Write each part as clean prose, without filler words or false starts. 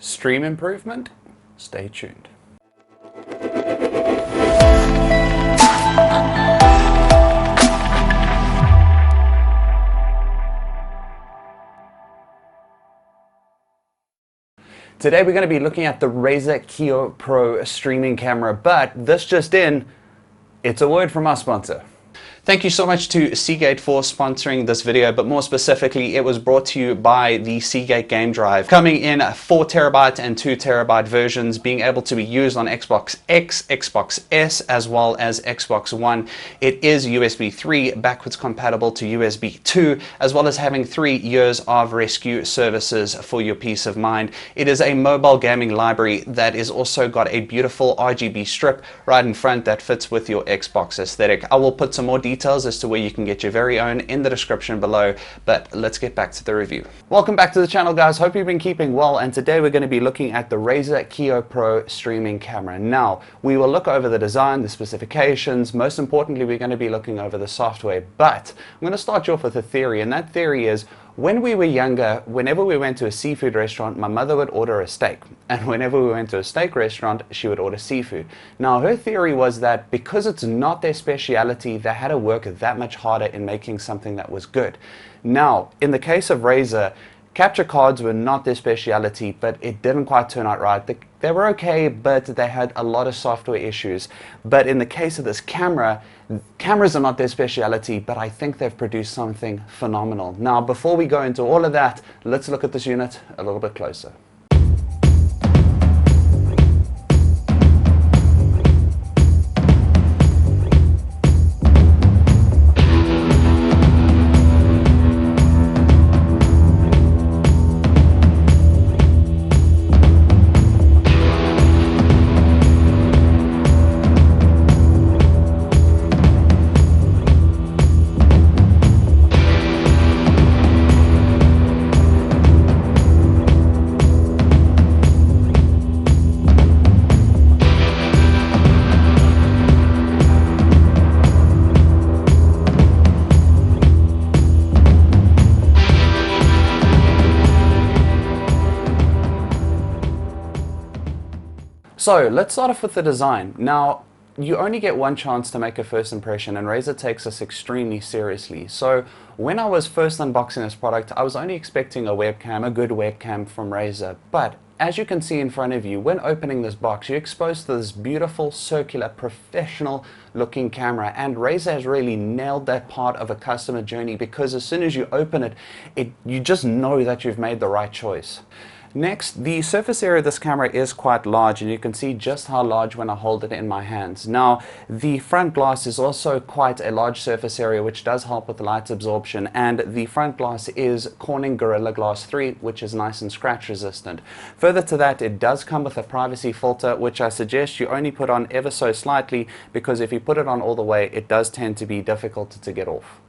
Stream improvement? Stay tuned. Today we're going to be looking at the RAZER KIYO Pro streaming camera, but this just in, it's a word from our sponsor. Thank you so much to Seagate for sponsoring this video, but more specifically, it was brought to you by the Seagate game drive. Coming in 4TB and 2TB versions, being able to be used on Xbox X, Xbox S, as well as Xbox One. It is USB 3, backwards compatible to USB 2, as well as having 3 years of rescue services for your peace of mind. It is a mobile gaming library that is also got a beautiful RGB strip right in front that fits with your Xbox aesthetic. I will put some more details as to where you can get your very own in the description below, but let's get back to the review. Welcome back to the channel, guys. Hope you've been keeping well, and today we're going to be looking at the RAZER KIYO Pro streaming camera. Now, we will look over the design, the specifications. Most importantly, we're going to be looking over the software, but I'm going to start you off with a theory, and that theory is, when we were younger, whenever we went to a seafood restaurant, my mother would order a steak. And whenever we went to a steak restaurant, she would order seafood. Now, her theory was that because it's not their speciality, they had to work that much harder in making something that was good. Now, in the case of RAZER, capture cards were not their speciality, but it didn't quite turn out right. They were okay, but they had a lot of software issues. But in the case of this camera, cameras are not their speciality, but I think they've produced something phenomenal. Now, before we go into all of that, let's look at this unit a little bit closer. So let's start off with the design. Now, you only get one chance to make a first impression, and RAZER takes this extremely seriously. So when I was first unboxing this product, I was only expecting a webcam, a good webcam from RAZER. But as you can see in front of you, when opening this box, you're exposed to this beautiful, circular, professional looking camera. And RAZER has really nailed that part of a customer journey, because as soon as you open it, you just know that you've made the right choice. Next, the surface area of this camera is quite large, and you can see just how large when I hold it in my hands. Now, the front glass is also quite a large surface area, which does help with light absorption, and the front glass is Corning Gorilla Glass 3, which is nice and scratch resistant. Further to that, it does come with a privacy filter, which I suggest you only put on ever so slightly, because if you put it on all the way, it does tend to be difficult to get off.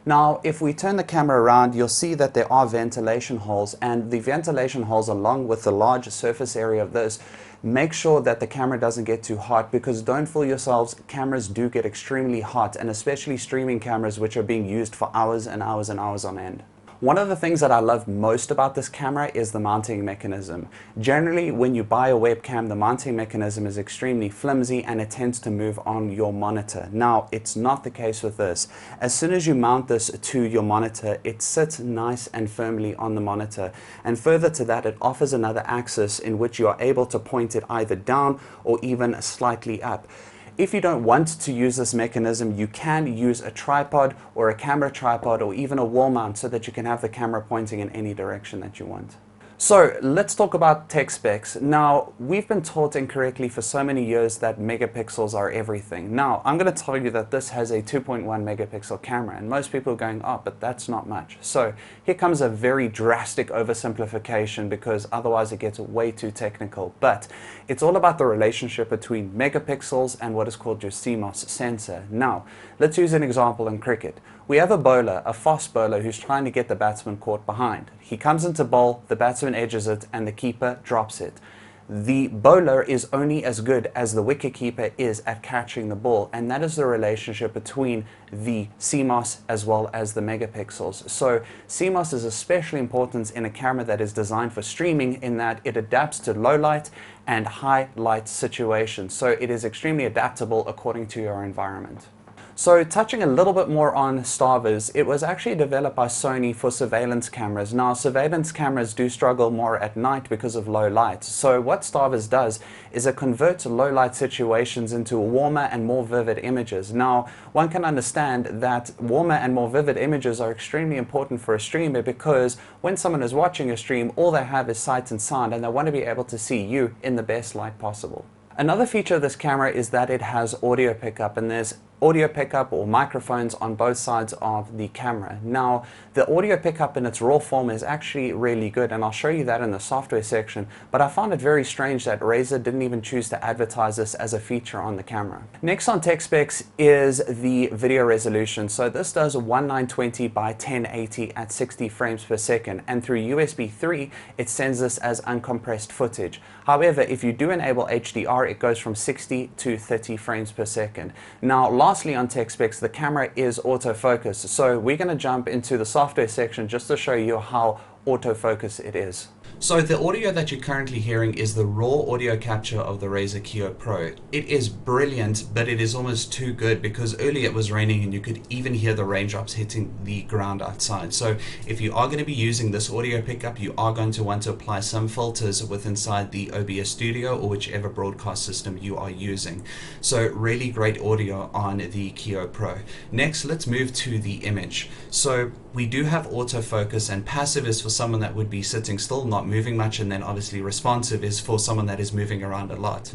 Now, if we turn the camera around, you'll see that there are ventilation holes, and the ventilation holes, along with the large surface area of this, make sure that the camera doesn't get too hot, because don't fool yourselves, cameras do get extremely hot, and especially streaming cameras, which are being used for hours and hours and hours on end. One of the things that I love most about this camera is the mounting mechanism. Generally, when you buy a webcam, the mounting mechanism is extremely flimsy and it tends to move on your monitor. Now, it's not the case with this. As soon as you mount this to your monitor, it sits nice and firmly on the monitor. And further to that, it offers another axis in which you are able to point it either down or even slightly up. If you don't want to use this mechanism, you can use a tripod or a camera tripod or even a wall mount, so that you can have the camera pointing in any direction that you want. So let's talk about tech specs. Now, we've been taught incorrectly for so many years that megapixels are everything. Now, I'm going to tell you that this has a 2.1 megapixel camera, and most people are going, oh, but that's not much. So here comes a very drastic oversimplification, because otherwise it gets way too technical. But it's all about the relationship between megapixels and what is called your CMOS sensor. Now, let's use an example in cricket. We have a bowler, a fast bowler, who's trying to get the batsman caught behind. He comes into bowl, the batsman edges it, and the keeper drops it. the bowler is only as good as the wicketkeeper is at catching the ball, and that is the relationship between the CMOS as well as the megapixels. So CMOS is especially important in a camera that is designed for streaming, in that it adapts to low light and high light situations. So it is extremely adaptable according to your environment. So touching a little bit more on Starvers, it was actually developed by Sony for surveillance cameras. Now, surveillance cameras do struggle more at night because of low light. So what Starvers does is it converts low light situations into warmer and more vivid images. Now, one can understand that warmer and more vivid images are extremely important for a streamer, because when someone is watching a stream, all they have is sight and sound, and they want to be able to see you in the best light possible. Another feature of this camera is that it has audio pickup, and there's audio pickup or microphones on both sides of the camera. Now, the audio pickup in its raw form is actually really good, and I'll show you that in the software section, but I found it very strange that Razer didn't even choose to advertise this as a feature on the camera. Next on tech specs is the video resolution. So this does 1920 by 1080 at 60 frames per second, and through USB 3 it sends this as uncompressed footage. However, if you do enable HDR, it goes from 60 to 30 frames per second. Now, lastly on tech specs, the camera is autofocus. So we're going to jump into the software section just to show you how autofocus it is. So the audio that you're currently hearing is the raw audio capture of the RAZER KIYO Pro. It is brilliant, but it is almost too good, because earlier it was raining and you could even hear the raindrops hitting the ground outside. So if you are going to be using this audio pickup, you are going to want to apply some filters with inside the OBS Studio or whichever broadcast system you are using. So really great audio on the KIYO Pro. Next, let's move to the image. So we do have autofocus, and passive is for someone that would be sitting still, not moving much, and then obviously responsive is for someone that is moving around a lot.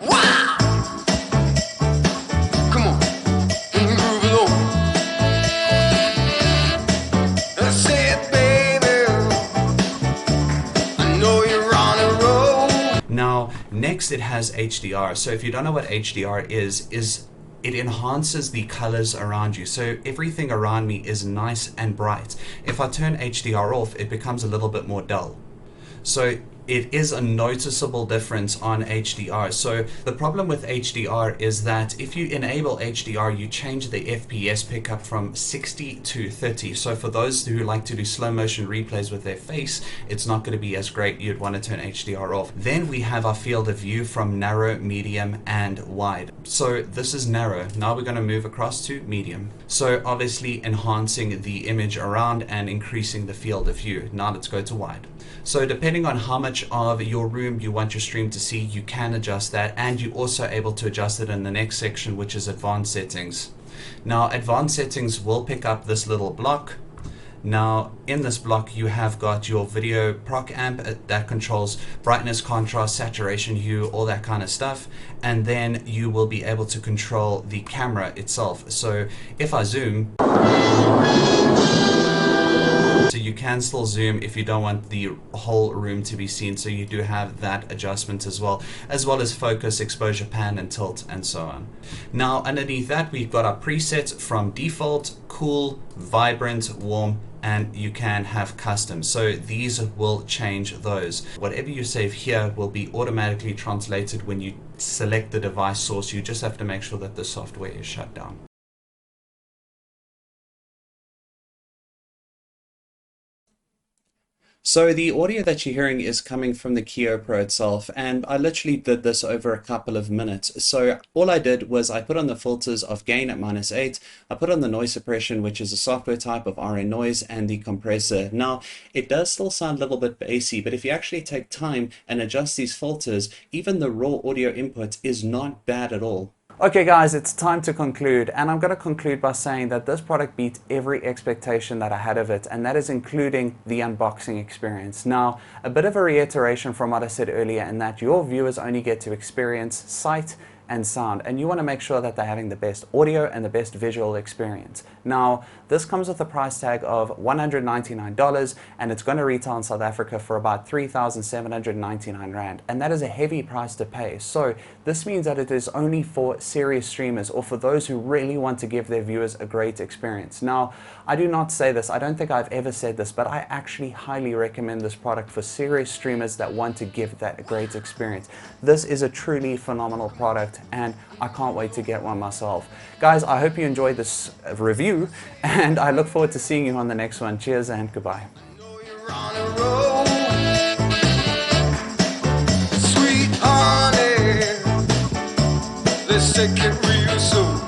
Wow! Come on, move along. I said, baby, I know you're on a roll. Now, next it has HDR. So if you don't know what HDR is it enhances the colors around you. So everything around me is nice and bright. If I turn HDR off, it becomes a little bit more dull. So it is a noticeable difference on HDR. So the problem with HDR is that if you enable HDR, you change the FPS pickup from 60 to 30. So for those who like to do slow motion replays with their face, it's not going to be as great. You'd want to turn HDR off. Then we have our field of view from narrow, medium, and wide. So this is narrow. Now we're going to move across to medium. So obviously enhancing the image around and increasing the field of view. Now let's go to wide. So depending on how much of your room you want your stream to see, you can adjust that, and you're also able to adjust it in the next section, which is advanced settings. Now advanced settings will pick up this little block. Now in this block you have got your video proc amp that controls brightness, contrast, saturation, hue, all that kind of stuff, and then you will be able to control the camera itself. So if I zoom, so you can still zoom if you don't want the whole room to be seen, so you do have that adjustment as well as focus, exposure, pan, and tilt, and so on. Now underneath that we've got our presets from default, cool, vibrant, warm, and you can have custom. So these will change those. Whatever you save here will be automatically translated when you select the device source. You just have to make sure that the software is shut down. So the audio that you're hearing is coming from the Kiyo Pro itself, and I literally did this over a couple of minutes. So all I did was I put on the filters of gain at -8, I put on the noise suppression, which is a software type of RA noise, and the compressor. Now it does still sound a little bit bassy, but if you actually take time and adjust these filters, even the raw audio input is not bad at all. Okay guys, it's time to conclude, and I'm going to conclude by saying that this product beat every expectation that I had of it, and that is including the unboxing experience. Now, a bit of a reiteration from what I said earlier, in that your viewers only get to experience sight and sound, and you want to make sure that they're having the best audio and the best visual experience. Now, this comes with a price tag of $199, and it's going to retail in South Africa for about 3,799 Rand, and that is a heavy price to pay. So this means that it is only for serious streamers, or for those who really want to give their viewers a great experience. Now, I do not say this, I don't think I've ever said this, but I actually highly recommend this product for serious streamers that want to give that great experience. This is a truly phenomenal product, and I can't wait to get one myself. Guys, I hope you enjoyed this review, and I look forward to seeing you on the next one. Cheers and goodbye. You're on a roll. Sweet honey, let's take it real slow.